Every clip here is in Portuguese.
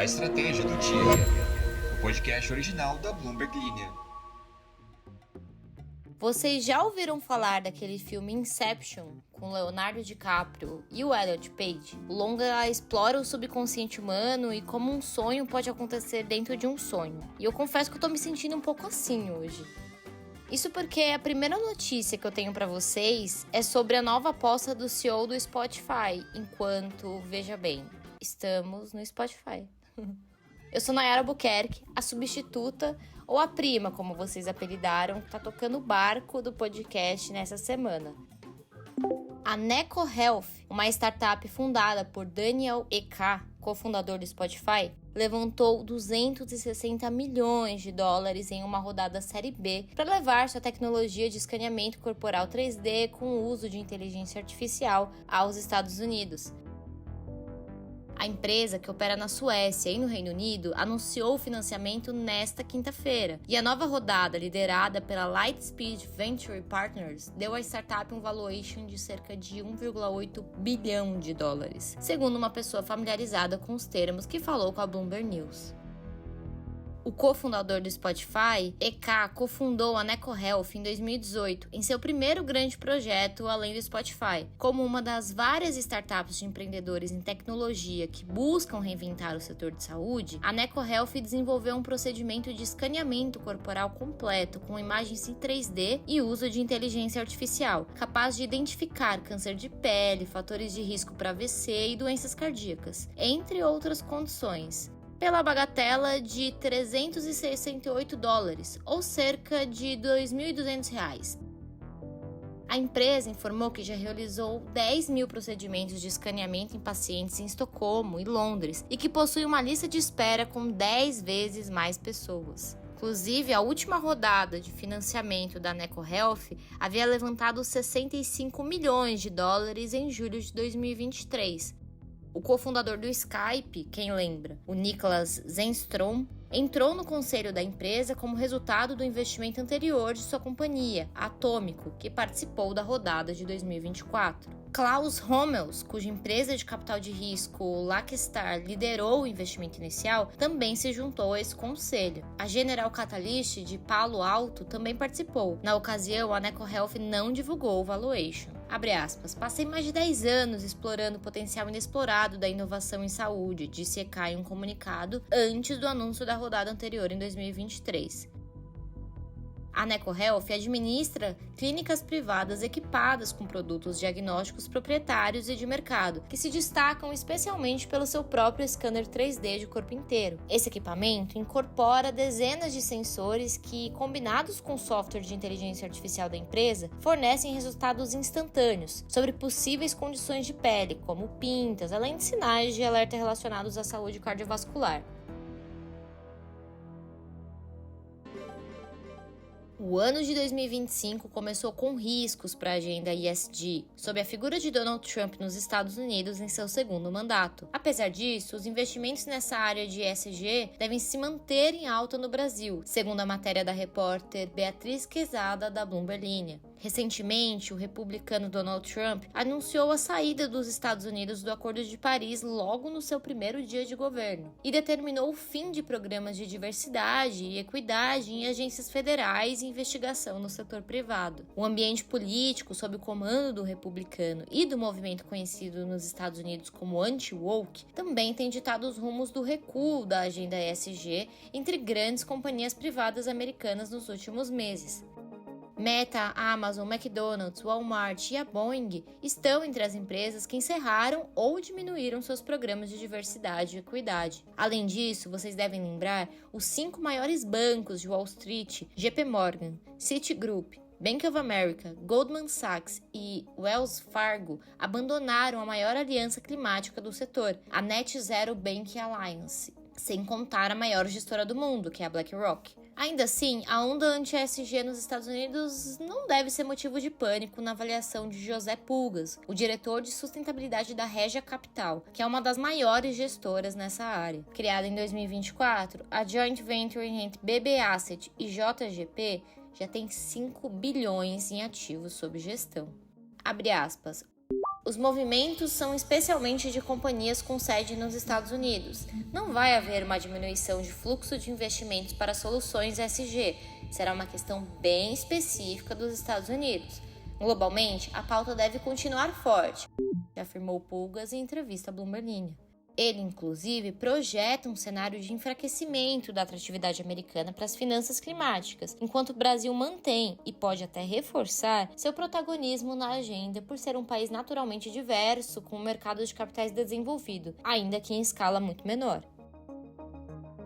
A Estratégia do Dia, o podcast original da Bloomberg Linha. Vocês já ouviram falar daquele filme Inception, com Leonardo DiCaprio e o Elliot Page? O longa explora o subconsciente humano e como um sonho pode acontecer dentro de um sonho. E eu confesso que eu tô me sentindo um pouco assim hoje. Isso porque a primeira notícia que eu tenho pra vocês é sobre a nova aposta do CEO do Spotify, enquanto, veja bem, estamos no Spotify. Eu sou Nayara Albuquerque, a substituta, ou a prima, como vocês apelidaram, que tá tocando o barco do podcast nessa semana. A Neco Health, uma startup fundada por Daniel Ek, cofundador do Spotify, levantou 260 milhões de dólares em uma rodada Série B para levar sua tecnologia de escaneamento corporal 3D com o uso de inteligência artificial aos Estados Unidos. A empresa, que opera na Suécia e no Reino Unido, anunciou o financiamento nesta quinta-feira. E a nova rodada, liderada pela Lightspeed Venture Partners, deu à startup um valuation de cerca de 1,8 bilhão de dólares, segundo uma pessoa familiarizada com os termos que falou com a Bloomberg News. O cofundador do Spotify, Ek, cofundou a Neco Health em 2018, em seu primeiro grande projeto além do Spotify. Como uma das várias startups de empreendedores em tecnologia que buscam reinventar o setor de saúde, a Neco Health desenvolveu um procedimento de escaneamento corporal completo com imagens em 3D e uso de inteligência artificial, capaz de identificar câncer de pele, fatores de risco para AVC e doenças cardíacas, entre outras condições, pela bagatela de 368 dólares, ou cerca de 2.200 reais. A empresa informou que já realizou 10 mil procedimentos de escaneamento em pacientes em Estocolmo e Londres e que possui uma lista de espera com 10 vezes mais pessoas. Inclusive, a última rodada de financiamento da Neco Health havia levantado 65 milhões de dólares em julho de 2023. O cofundador do Skype, quem lembra, o Niklas Zennström, entrou no conselho da empresa como resultado do investimento anterior de sua companhia, a Atômico, que participou da rodada de 2024. Klaus Hommels, cuja empresa de capital de risco Lackstar liderou o investimento inicial, também se juntou a esse conselho. A General Catalyst de Palo Alto também participou. Na ocasião, a Neco Health não divulgou o valuation. Abre aspas, passei mais de 10 anos explorando o potencial inexplorado da inovação em saúde, disse Ek em um comunicado antes do anúncio da rodada anterior em 2023. A Neco Health administra clínicas privadas equipadas com produtos diagnósticos proprietários e de mercado, que se destacam especialmente pelo seu próprio scanner 3D de corpo inteiro. Esse equipamento incorpora dezenas de sensores que, combinados com o software de inteligência artificial da empresa, fornecem resultados instantâneos sobre possíveis condições de pele, como pintas, além de sinais de alerta relacionados à saúde cardiovascular. O ano de 2025 começou com riscos para a agenda ESG, sob a figura de Donald Trump nos Estados Unidos em seu segundo mandato. Apesar disso, os investimentos nessa área de ESG devem se manter em alta no Brasil, segundo a matéria da repórter Beatriz Quezada, da Bloomberg Linha. Recentemente, o republicano Donald Trump anunciou a saída dos Estados Unidos do Acordo de Paris logo no seu primeiro dia de governo e determinou o fim de programas de diversidade e equidade em agências federais e investigação no setor privado. O ambiente político sob o comando do republicano e do movimento conhecido nos Estados Unidos como anti-woke também tem ditado os rumos do recuo da agenda ESG entre grandes companhias privadas americanas nos últimos meses. Meta, Amazon, McDonald's, Walmart e a Boeing estão entre as empresas que encerraram ou diminuíram seus programas de diversidade e equidade. Além disso, vocês devem lembrar os 5 maiores bancos de Wall Street, JP Morgan, Citigroup, Bank of America, Goldman Sachs e Wells Fargo abandonaram a maior aliança climática do setor, a Net Zero Bank Alliance, sem contar a maior gestora do mundo, que é a BlackRock. Ainda assim, a onda anti-ESG nos Estados Unidos não deve ser motivo de pânico na avaliação de José Pulgas, o diretor de sustentabilidade da Regia Capital, que é uma das maiores gestoras nessa área. Criada em 2024, a joint venture entre BB Asset e JGP já tem 5 bilhões em ativos sob gestão. Abre aspas. Os movimentos são especialmente de companhias com sede nos Estados Unidos. Não vai haver uma diminuição de fluxo de investimentos para soluções ESG. Será uma questão bem específica dos Estados Unidos. Globalmente, a pauta deve continuar forte, afirmou Pulgas em entrevista à Bloomberg Linha. Ele, inclusive, projeta um cenário de enfraquecimento da atratividade americana para as finanças climáticas, enquanto o Brasil mantém e pode até reforçar seu protagonismo na agenda por ser um país naturalmente diverso, com um mercado de capitais desenvolvido, ainda que em escala muito menor.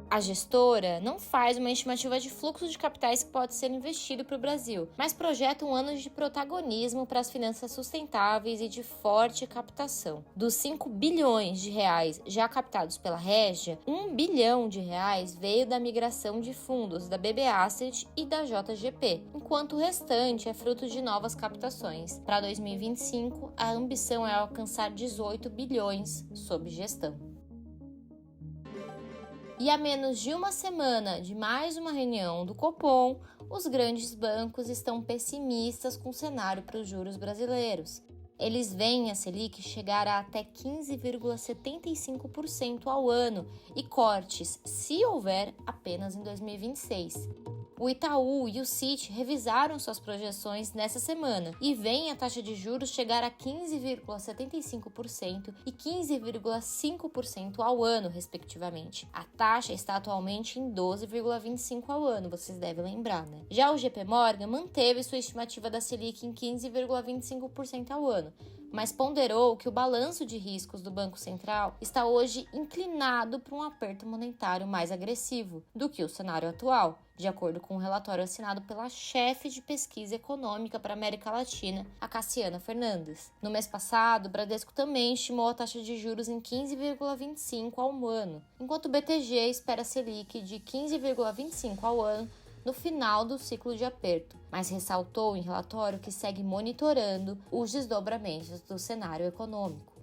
A gestora não faz uma estimativa de fluxo de capitais que pode ser investido para o Brasil, mas projeta um ano de protagonismo para as finanças sustentáveis e de forte captação. Dos 5 bilhões de reais já captados pela Regia, 1 bilhão de reais veio da migração de fundos da BB Asset e da JGP, enquanto o restante é fruto de novas captações. Para 2025, a ambição é alcançar 18 bilhões sob gestão. E a menos de uma semana de mais uma reunião do Copom, os grandes bancos estão pessimistas com o cenário para os juros brasileiros. Eles veem a Selic chegar a até 15,75% ao ano e cortes, se houver, apenas em 2026. O Itaú e o Citi revisaram suas projeções nessa semana e veem a taxa de juros chegar a 15,75% e 15,5% ao ano, respectivamente. A taxa está atualmente em 12,25% ao ano, vocês devem lembrar, né? Já o JP Morgan manteve sua estimativa da Selic em 15,25% ao ano, mas ponderou que o balanço de riscos do Banco Central está hoje inclinado para um aperto monetário mais agressivo do que o cenário atual, de acordo com um relatório assinado pela chefe de pesquisa econômica para a América Latina, a Cassiana Fernandes. No mês passado, o Bradesco também estimou a taxa de juros em 15,25% ao ano, enquanto o BTG espera a Selic de 15,25% ao ano no final do ciclo de aperto, mas ressaltou em relatório que segue monitorando os desdobramentos do cenário econômico.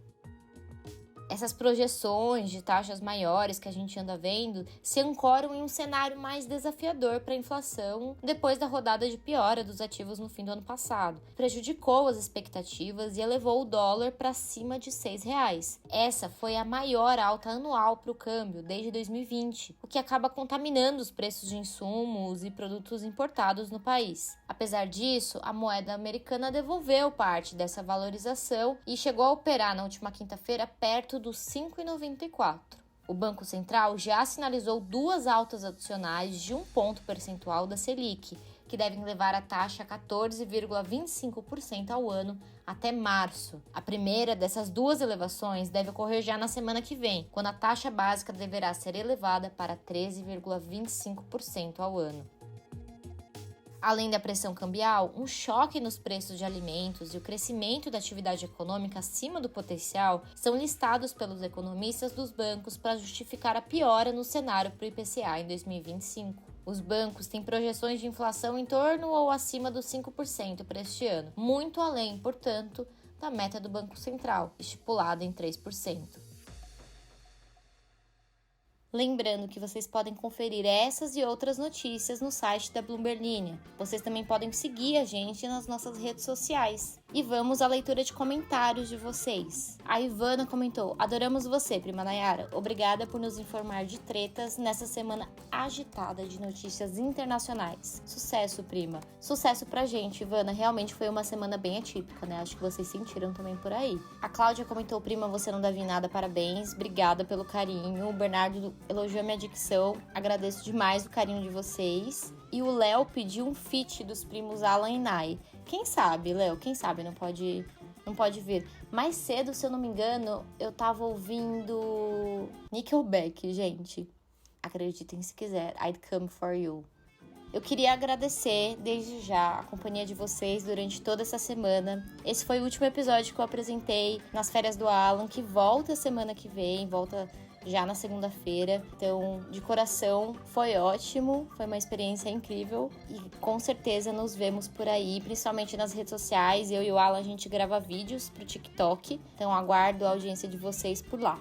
Essas projeções de taxas maiores que a gente anda vendo se ancoram em um cenário mais desafiador para a inflação depois da rodada de piora dos ativos no fim do ano passado. Prejudicou as expectativas e elevou o dólar para cima de R$ 6. Essa foi a maior alta anual para o câmbio desde 2020, o que acaba contaminando os preços de insumos e produtos importados no país. Apesar disso, a moeda americana devolveu parte dessa valorização e chegou a operar na última quinta-feira perto dos 5,94. O Banco Central já sinalizou 2 altas adicionais de 1 ponto percentual da Selic, que devem levar a taxa a 14,25% ao ano até março. A primeira dessas 2 elevações deve ocorrer já na semana que vem, quando a taxa básica deverá ser elevada para 13,25% ao ano. Além da pressão cambial, um choque nos preços de alimentos e o crescimento da atividade econômica acima do potencial são listados pelos economistas dos bancos para justificar a piora no cenário para o IPCA em 2025. Os bancos têm projeções de inflação em torno ou acima dos 5% para este ano, muito além, portanto, da meta do Banco Central, estipulada em 3%. Lembrando que vocês podem conferir essas e outras notícias no site da Bloomberg Linha. Vocês também podem seguir a gente nas nossas redes sociais. E vamos à leitura de comentários de vocês. A Ivana comentou: adoramos você, prima Nayara. Obrigada por nos informar de tretas nessa semana agitada de notícias internacionais. Sucesso, prima. Sucesso pra gente, Ivana. Realmente foi uma semana bem atípica, né? Acho que vocês sentiram também por aí. A Cláudia comentou: prima, você não deve em nada, parabéns. Obrigada pelo carinho. O Bernardo elogiou minha dicção. Agradeço demais o carinho de vocês. E o Léo pediu um feat dos primos Alan e Nai. Quem sabe, Léo? Quem sabe não pode vir. Mais cedo, se eu não me engano, eu tava ouvindo Nickelback, gente. Acreditem se quiser. I'd Come For You. Eu queria agradecer desde já a companhia de vocês durante toda essa semana. Esse foi o último episódio que eu apresentei nas férias do Alan, que volta semana que vem, volta já na segunda-feira. Então, de coração, foi ótimo, foi uma experiência incrível e com certeza nos vemos por aí, principalmente nas redes sociais. Eu e o Alan, a gente grava vídeos pro TikTok, então aguardo a audiência de vocês por lá.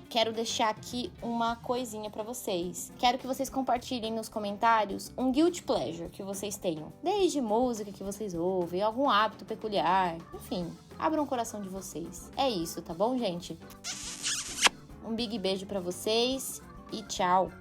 Quero deixar aqui uma coisinha pra vocês. Quero que vocês compartilhem nos comentários um guilty pleasure que vocês tenham. Desde música que vocês ouvem, algum hábito peculiar, enfim. Abram o coração de vocês. É isso, tá bom, gente? Um big beijo pra vocês e tchau!